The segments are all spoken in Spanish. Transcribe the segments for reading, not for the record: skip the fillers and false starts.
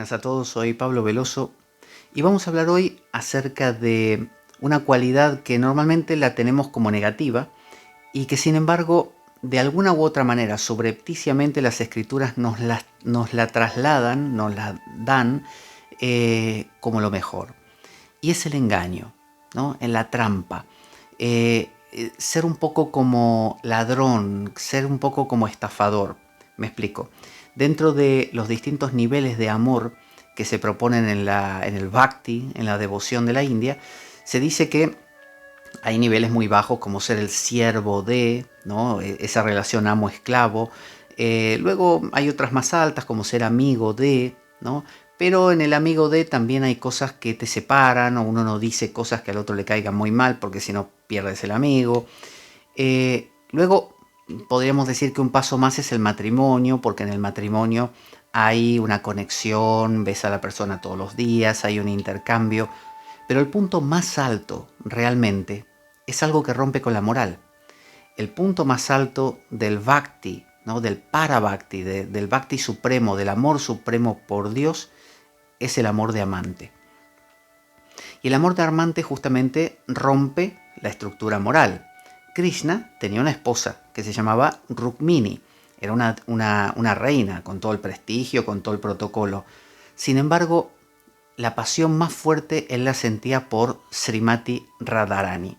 Buenas a todos, soy Pablo Veloso y vamos a hablar hoy acerca de una cualidad que normalmente la tenemos como negativa y que sin embargo de alguna u otra manera subrepticiamente las escrituras nos la trasladan, nos la dan como lo mejor. Y es el engaño, ¿no? En la trampa. Ser un poco como ladrón, ser un poco como estafador. Me explico. Dentro de los distintos niveles de amor que se proponen en el bhakti, en la devoción de la India, se dice que hay niveles muy bajos como ser el siervo de, ¿no? Esa relación amo-esclavo. Luego hay otras más altas como ser amigo de, ¿no? Pero en el amigo de también hay cosas que te separan o uno no dice cosas que al otro le caigan muy mal porque si no pierdes el amigo. Luego podríamos decir que un paso más es el matrimonio, porque en el matrimonio hay una conexión, ves a la persona todos los días, hay un intercambio. Pero el punto más alto realmente es algo que rompe con la moral. El punto más alto del bhakti, ¿no? Del para bhakti, del bhakti supremo, del amor supremo por Dios, es el amor de amante. Y el amor de amante justamente rompe la estructura moral. Krishna tenía una esposa que se llamaba Rukmini. Era una reina con todo el prestigio, con todo el protocolo. Sin embargo, la pasión más fuerte él la sentía por Srimati Radharani.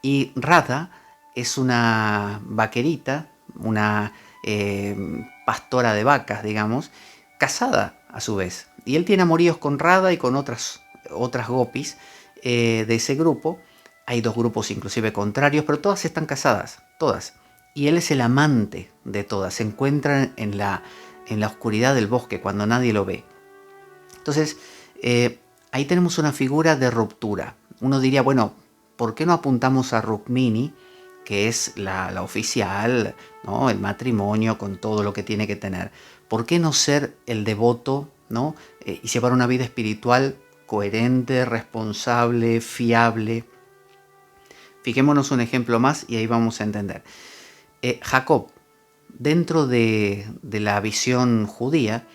Y Radha es una vaquerita, una pastora de vacas, digamos, casada a su vez. Y él tiene amoríos con Radha y con otras gopis de ese grupo. Hay dos grupos inclusive contrarios, pero todas están casadas, todas. Y él es el amante de todas. Se encuentran en la oscuridad del bosque cuando nadie lo ve. Entonces, ahí tenemos una figura de ruptura. Uno diría, bueno, ¿por qué no apuntamos a Rukmini, que es la oficial, ¿no? El matrimonio con todo lo que tiene que tener? ¿Por qué no ser el devoto, ¿no? Y llevar una vida espiritual coherente, responsable, fiable? Fijémonos un ejemplo más y ahí vamos a entender. Jacob, dentro de la visión judía,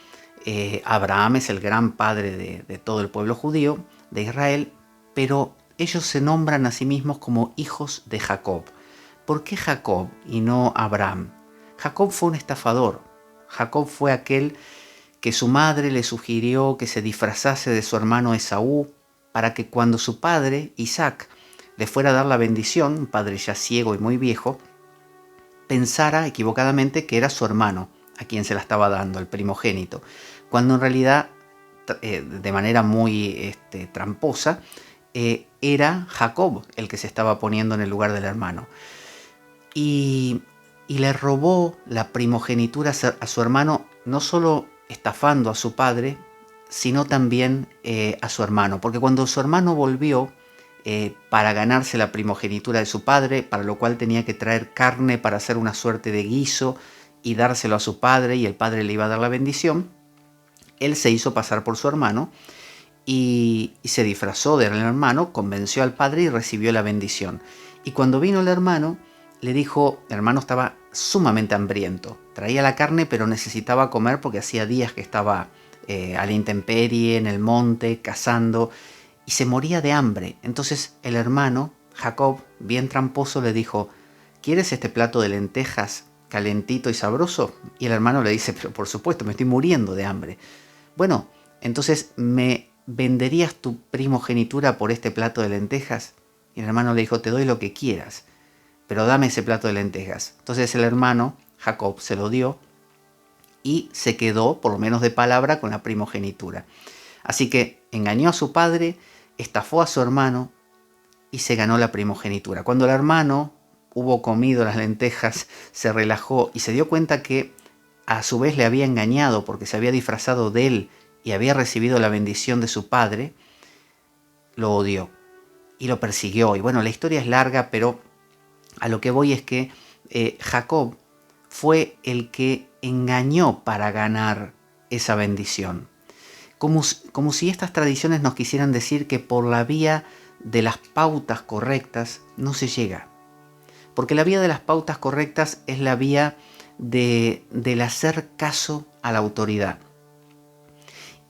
Abraham es el gran padre de todo el pueblo judío, de Israel, pero ellos se nombran a sí mismos como hijos de Jacob. ¿Por qué Jacob y no Abraham? Jacob fue un estafador. Jacob fue aquel que su madre le sugirió que se disfrazase de su hermano Esaú para que cuando su padre, Isaac, le fuera a dar la bendición, un padre ya ciego y muy viejo, pensara equivocadamente que era su hermano a quien se la estaba dando, el primogénito, cuando en realidad, de manera muy tramposa, era Jacob el que se estaba poniendo en el lugar del hermano. Y le robó la primogenitura a su hermano, no solo estafando a su padre, sino también a su hermano. Porque cuando su hermano volvió para ganarse la primogenitura de su padre, para lo cual tenía que traer carne para hacer una suerte de guiso y dárselo a su padre, y el padre le iba a dar la bendición, él se hizo pasar por su hermano y se disfrazó del hermano, convenció al padre y recibió la bendición. Y cuando vino el hermano, le dijo, el hermano estaba sumamente hambriento, traía la carne pero necesitaba comer porque hacía días que estaba a la intemperie, en el monte, cazando, y se moría de hambre. Entonces el hermano, Jacob, bien tramposo, le dijo, ¿quieres este plato de lentejas calentito y sabroso? Y el hermano le dice, pero por supuesto, me estoy muriendo de hambre. Bueno, entonces ¿me venderías tu primogenitura por este plato de lentejas? Y el hermano le dijo, te doy lo que quieras, pero dame ese plato de lentejas. Entonces el hermano, Jacob, se lo dio y se quedó, por lo menos de palabra, con la primogenitura. Así que engañó a su padre, estafó a su hermano y se ganó la primogenitura. Cuando el hermano hubo comido las lentejas, se relajó y se dio cuenta que a su vez le había engañado porque se había disfrazado de él y había recibido la bendición de su padre, lo odió y lo persiguió. Y bueno, la historia es larga, pero a lo que voy es que Jacob fue el que engañó para ganar esa bendición. Como si estas tradiciones nos quisieran decir que por la vía de las pautas correctas no se llega. Porque la vía de las pautas correctas es la vía del hacer caso a la autoridad.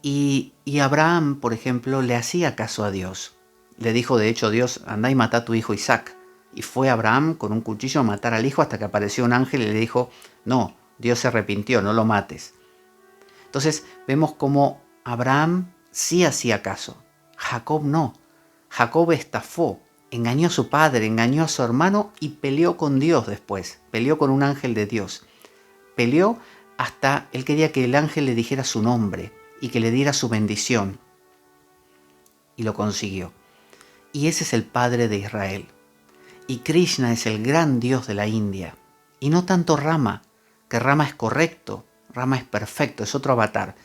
Y Abraham, por ejemplo, le hacía caso a Dios. Le dijo, de hecho, Dios, anda y mata a tu hijo Isaac. Y fue Abraham con un cuchillo a matar al hijo hasta que apareció un ángel y le dijo, no, Dios se arrepintió, no lo mates. Entonces vemos cómo Abraham sí hacía caso, Jacob no. Jacob estafó, engañó a su padre, engañó a su hermano y peleó con Dios después, peleó con un ángel de Dios. Peleó hasta él quería que el ángel le dijera su nombre y que le diera su bendición. Y lo consiguió. Y ese es el padre de Israel. Y Krishna es el gran Dios de la India. Y no tanto Rama, que Rama es correcto, Rama es perfecto, es otro avatar.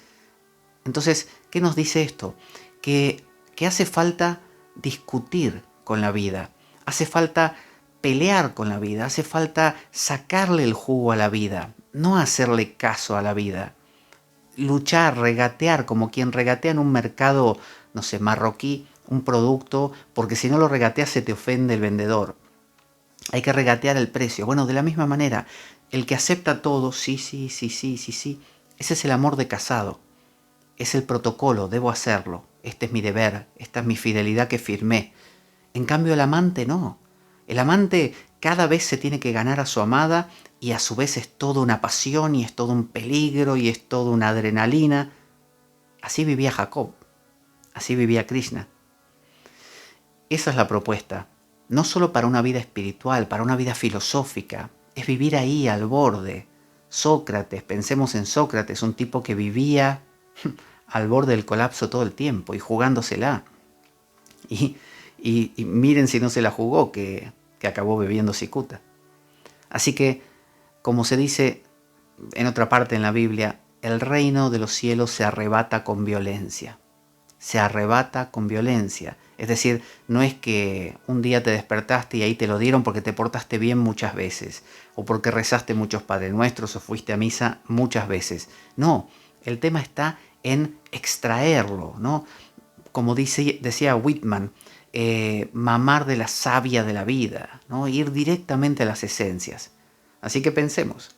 Entonces, ¿qué nos dice esto? Que hace falta discutir con la vida, hace falta pelear con la vida, hace falta sacarle el jugo a la vida, no hacerle caso a la vida. Luchar, regatear, como quien regatea en un mercado, no sé, marroquí, un producto, porque si no lo regateas se te ofende el vendedor. Hay que regatear el precio. Bueno, de la misma manera, el que acepta todo, sí, sí, sí, sí, sí, sí, ese es el amor de casado. Es el protocolo, debo hacerlo. Este es mi deber, esta es mi fidelidad que firmé. En cambio, el amante no. El amante cada vez se tiene que ganar a su amada y a su vez es toda una pasión y es todo un peligro y es toda una adrenalina. Así vivía Jacob, así vivía Krishna. Esa es la propuesta, no solo para una vida espiritual, para una vida filosófica, es vivir ahí al borde. Sócrates, pensemos en Sócrates, un tipo que vivía al borde del colapso todo el tiempo y jugándosela. Y miren si no se la jugó, que acabó bebiendo cicuta. Así que, como se dice en otra parte en la Biblia, el reino de los cielos se arrebata con violencia. Se arrebata con violencia. Es decir, no es que un día te despertaste y ahí te lo dieron porque te portaste bien muchas veces, o porque rezaste muchos Padre Nuestros o fuiste a misa muchas veces. No, el tema está en extraerlo, ¿no? Como decía Whitman, mamar de la savia de la vida, ¿no? Ir directamente a las esencias. Así que pensemos,